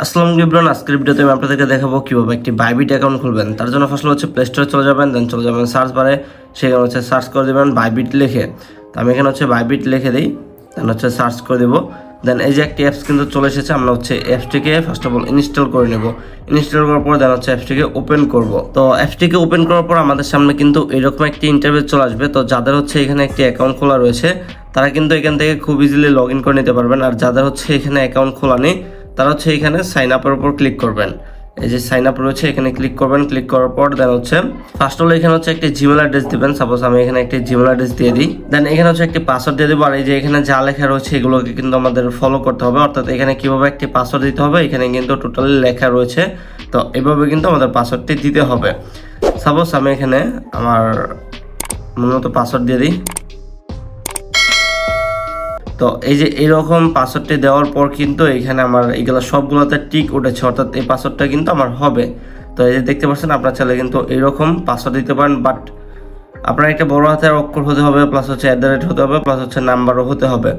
আসসালামু আলাইকুম আজকের ভিডিওতে আমি আপনাদেরকে দেখাবো কিভাবে একটি বাইবিট অ্যাকাউন্ট খুলবেন। তার জন্য ফার্স্ট হচ্ছে প্লে স্টোরে চলে যাবেন, দেন চলে যাবেন সার্চ বারে, সেখানে হচ্ছে সার্চ করে দেবেন বাইবিট লিখে। তো আমি এখানে হচ্ছে বাইবিট লিখে দিই, দেন হচ্ছে সার্চ করে দেবো। দেন এই যে একটি অ্যাপস কিন্তু চলে এসেছে, আমরা হচ্ছে অ্যাপসটিকে ফার্স্ট অফ অল ইনস্টল করে নেব। ইনস্টল করার পর দেন হচ্ছে অ্যাপসটিকে ওপেন করব। তো অ্যাপসটিকে ওপেন করার পর আমাদের সামনে কিন্তু এরকম একটি ইন্টারফেস চলে আসবে। তো যাদের হচ্ছে এখানে একটি অ্যাকাউন্ট খোলা রয়েছে তারা কিন্তু এখান থেকে খুব ইজিলি লগ ইন করে নিতে পারবেন। আর যাদের হচ্ছে এখানে অ্যাকাউন্ট খোলা নেই তারা হচ্ছে এখানে সাইন আপের উপর ক্লিক করবেন। এই যে সাইন আপ রয়েছে এখানে ক্লিক করবেন। ক্লিক করার পর দেন হচ্ছে ফার্স্ট হলো এখানে হচ্ছে একটি জিমেল অ্যাড্রেস দিবেন। সাপোজ আমি এখানে একটি জিমেল অ্যাড্রেস দিয়ে দিই, দেন এখানে হচ্ছে একটি পাসওয়ার্ড দিয়ে দেবো। আর এই যে এখানে যা লেখা রয়েছে এগুলোকে কিন্তু আমাদের ফলো করতে হবে, অর্থাৎ এখানে কিভাবে একটি পাসওয়ার্ড দিতে হবে এখানে কিন্তু টোটালি লেখা রয়েছে। তো এভাবে কিন্তু আমাদের পাসওয়ার্ডটি দিতে হবে। সাপোজ আমি এখানে আমার মূলত পাসওয়ার্ড দিয়ে দিই। তো এই যে এরকম পাসওয়ার্ডটি দেওয়ার পর কিন্তু এখানে আমার এইগুলো সবগুলোতে টিক উঠেছে, অর্থাৎ এই পাসওয়ার্ডটা কিন্তু আমার হবে। তো এই যে দেখতে পাচ্ছেন আপনার চাইলে কিন্তু এইরকম পাসওয়ার্ড দিতে পারেন, বাট আপনার একটা বড় হাতের অক্ষর হতে হবে, প্লাস হচ্ছে @ হতে হবে, প্লাস হচ্ছে নাম্বারও হতে হবে।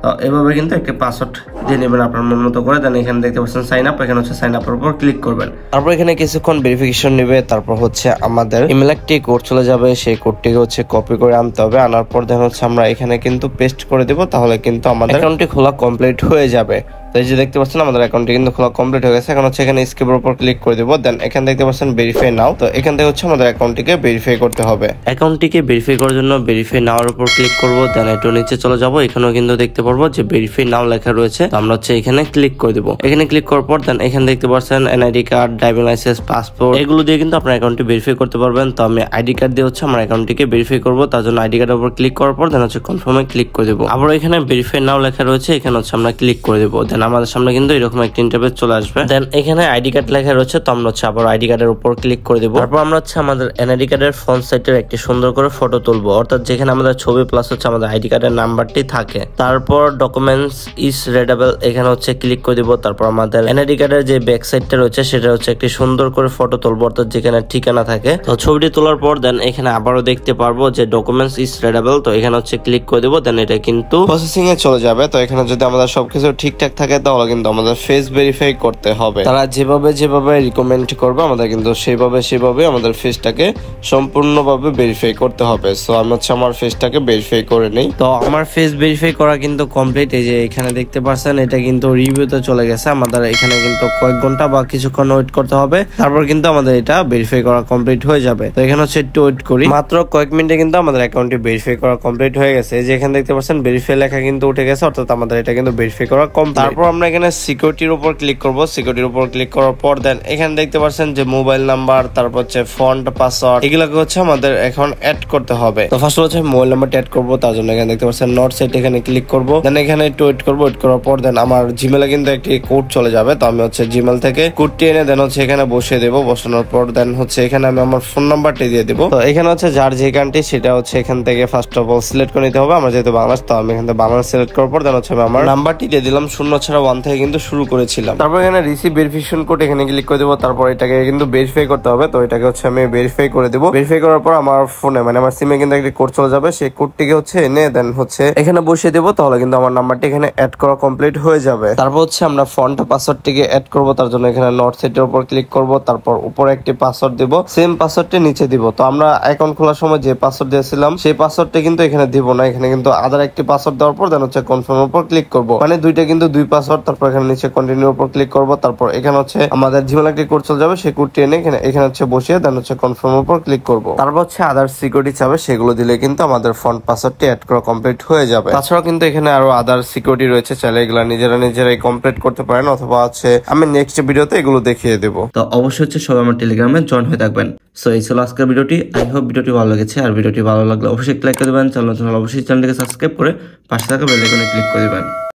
তো এভাবে কিন্তু একটা পাসওয়ার্ড দিয়ে নেবেন আপনার মন মতো করে। দেন এখানে দেখতে পাচ্ছেন সাইন আপ, এখানে হচ্ছে সাইন আপের উপর ক্লিক করবেন। তারপর এখানে কিছুক্ষণ ভেরিফিকেশন নেবে, তারপর হচ্ছে আমাদের ইমেল একটি কোড চলে যাবে, সেই কোডটিকে হচ্ছে কপি করে আনতে হবে। আনার পর দেন হচ্ছে আমরা এখানে কিন্তু পেস্ট করে দেব, তাহলে কিন্তু আমাদের অ্যাকাউন্টটি খোলা কমপ্লিট হয়ে যাবে। তো এই যে দেখতে পাচ্ছেন আমাদের অ্যাকাউন্টটি কিন্তু খোলা কমপ্লিট হয়ে গেছে। এখন হচ্ছে এখানে স্ক্রিপের উপর ক্লিক করে দেব, দেন এখান দেখতে পাচ্ছেন ভেরিফাই নাও। তো এখান থেকে হচ্ছে আমাদের অ্যাকাউন্টটিকে ভেরিফাই করতে হবে। অ্যাকাউন্টটিকে ভেরিফাই করার জন্য ভেরিফাই নাওর উপর ক্লিক করব, দেন একটু নিচে চলে যাব, এখানেও কিন্তু দেখতে পারবো যে ভেরিফাই নাও লেখা রয়েছে। তো আমরা হচ্ছে এখানে ক্লিক করে দেব। এখানে ক্লিক করার পর দেন এখানে দেখতে পাচ্ছেন NID card, driving licence, passport এগুলো দিয়ে কিন্তু আপনার অ্যাকাউন্টটি ভেরিফাই করতে পারবেন। তো আমি আইডি কার্ড দিয়ে হচ্ছে আমার অ্যাকাউন্টটিকে ভেরিফাই করব। তার জন্য আইডি কার্ডের উপর ক্লিক করার পর দেন হচ্ছে কনফার্মে ক্লিক করে দেব। আবার এখানে ভেরিফাই নাও লেখা রয়েছে, এখানে হচ্ছে আমরা ক্লিক করে দেব। দেন আমাদের সামনে কিন্তু এরকম একটা ইন্টারফেস চলে আসবে। দেন এখানে আইডি কার্ড লেখা রয়েছে, তো আমরা হচ্ছে আবার আইডি কার্ডের উপর ক্লিক করে দেব। তারপর আমরা হচ্ছে আমাদের এনআইডি কার্ডের ফ্রন্ট সাইডের একটি সুন্দর করে ফটো তুলবো, অর্থাৎ যেখানে আমাদের ছবি প্লাস হচ্ছে আমাদের আইডি কার্ডের নাম্বারটি থাকে। তারপর ডকুমেন্টস ইজ রিডেবল এখানে হচ্ছে ক্লিক করে দিব। তারপর আমাদের এনআইডি কার্ডের যে ব্যাক সাইডটা রয়েছে সেটা হচ্ছে একটি সুন্দর করে ফটো তুলবো, অর্থাৎ যেখানে ঠিকানা থাকে। তো ছবিটি তোলার পর দেন এখানে আবারও দেখতে পারবো যে ডকুমেন্টস ইজ রিডেবল, তো এখানে হচ্ছে ক্লিক করে দিব। দেন এটা কিন্তু প্রসেসিং এ চলে যাবে। তো এখানে যদি আমাদের সবকিছু ঠিকঠাক থাকে তাহলে কিন্তু আমাদের ফেস ভেরিফাই করতে হবে। তারা যেভাবে রিকমেন্ড করবে আমাদের কিন্তু সেভাবে আমাদের ফেসটাকে সম্পূর্ণভাবে ভেরিফাই করতে হবে। সো আমি হচ্ছে আমার ফেসটাকে ভেরিফাই করে নেই। তো আমার ফেস ভেরিফাই করা কিন্তু কমপ্লিট। এই যে এখানে দেখতে পাচ্ছেন এটা কিন্তু রিভিউতে চলে গেছে। আমাদের এখানে কিন্তু কয়েক ঘন্টা বা কিছুক্ষণ ওয়েট করতে হবে, তারপর কিন্তু আমাদের এটা ভেরিফাই করা কমপ্লিট হয়ে যাবে। তো এখানে হচ্ছে একটু ওয়েট করি, মাত্র কয়েক মিনিটে কিন্তু আমাদের অ্যাকাউন্টটি ভেরিফাই করা কমপ্লিট হয়ে গেছে। এই যে এখানে দেখতে পাচ্ছেন ভেরিফাই লেখা কিন্তু উঠে গেছে, অর্থাৎ আমাদের এটা কিন্তু ভেরিফাই করা কমপ্লিট। তারপর আমরা এখানে সিকিউরিটির উপর ক্লিক করব। সিকিউরিটির উপর ক্লিক করার পর দেন এখানে দেখতে পাচ্ছেন যে মোবাইল নাম্বার, তারপর হচ্ছে ফন্ট, পাসওয়ার্ড এগুলোকে হচ্ছে আমাদের এখন অ্যাড করতে হবে। তো ফার্স্ট হচ্ছে মোবাইল নাম্বারটা অ্যাড করব, তার জন্য এখানে দেখতে পাচ্ছেন নট সেট এখানে ক্লিক করব। দেন এখানে একটু ওয়েট করব। ওয়েট করার পর দেন আমার জিমেলে কিন্তু একটি কোড চলে যাবে। তো আমি হচ্ছে জিমেল থেকে কোডটি এনে দেন হচ্ছে এখানে বসিয়ে দেবো। বসানোর পর দেন হচ্ছে এখানে আমি আমার ফোন নাম্বারটি দিয়ে দেবো। তো এখানে হচ্ছে যার যে কান্ট্রি সেটা হচ্ছে এখান থেকে ফার্স্ট অফ অল সিলেক্ট করে নিতে হবে। আমার যেহেতু বাংলাদেশ, তো আমি এখান থেকে বাংলাদেশ সিলেক্ট করার পর দেন হচ্ছে আমি আমার নাম্বারটি দিয়ে দিলাম। 0 ছাড়া 1 থেকে কিন্তু শুরু করেছিলাম। তারপর এখানে রিসিভ ভেরিফিকেশন কোড এখানে ক্লিক করে দেবো। তারপর এটাকে কিন্তু ভেরিফাই করতে হবে। তো এটাকে হচ্ছে আমি ভেরিফাই করে দেবো। ভেরিফাই করার পর আমার ফোনে মানে আমার সিমে কিন্তু একটি কোড চলে যাবে। সেই কোডটিকে হচ্ছে এনে দেন হচ্ছে এখানে বসিয়ে দেবো, তাহলে কিন্তু আমার নাম্বারটি এখানে অ্যাড করা কমপ্লিট হয়ে যাবে। তারপর হচ্ছে আমরা ফন্ট পাসওয়ার্ডটিকে অ্যাড করব। তার জন্য এখানে নট সেটের উপর ক্লিক করব। তারপর উপরে একটি পাসওয়ার্ড দিব, সেম পাসওয়ার্ডটি নিচে দিব। তো আমরা অ্যাকাউন্ট খোলার সময় যে পাসওয়ার্ড দিয়েছিলাম সেই পাসওয়ার্ডটি কিন্তু এখানে দিব না, এখানে কিন্তু আদার একটি পাসওয়ার্ড দেওয়ার পর দেন হচ্ছে কনফার্ম উপর ক্লিক করব। মানে দুইটা কিন্তু দুই পাসওয়ার্ড। তারপর এখানে নিচে কন্টিনিউ উপর ক্লিক করব। তারপর এখানে হচ্ছে আমাদের জিমেল একটি কোড চলে যাবে, সেই কোডটি এনে এখানে হচ্ছে বসিয়ে দেন হচ্ছে কনফার্ম উপর ক্লিক করব। তারপর হচ্ছে আদার সিকিউরিটি চাবে, সেগুলো দিলে কিন্তু আমাদের ফন্ট পাসওয়ার্ডটি অ্যাড করা কমপ্লিট হয়ে যাবে। তাছাড়াও কিন্তু এখানে আরো আদার সিকিউরিটি রয়েছে, চাইলে এগুলো নিজেরাই কমপ্লিট করতে পারেন, অথবা আছে আমি নেক্সট ভিডিওতে এগুলো দেখিয়ে দেবো। তো অবশ্যই হচ্ছে সবাই আমার টেলিগ্রামে জয়েন হয়ে থাকবেন। সো এই ছিল আজকের ভিডিওটি। আই হোপ ভিডিওটি ভালো লেগেছে। আর ভিডিওটি ভালো লাগলে অবশ্যই লাইক করে দেবেন, চ্যানেল অবশ্যই চ্যানেলটিকে সাবস্ক্রাইব করে পাশে থাকা বেল আইকনে ক্লিক করে দেবেন।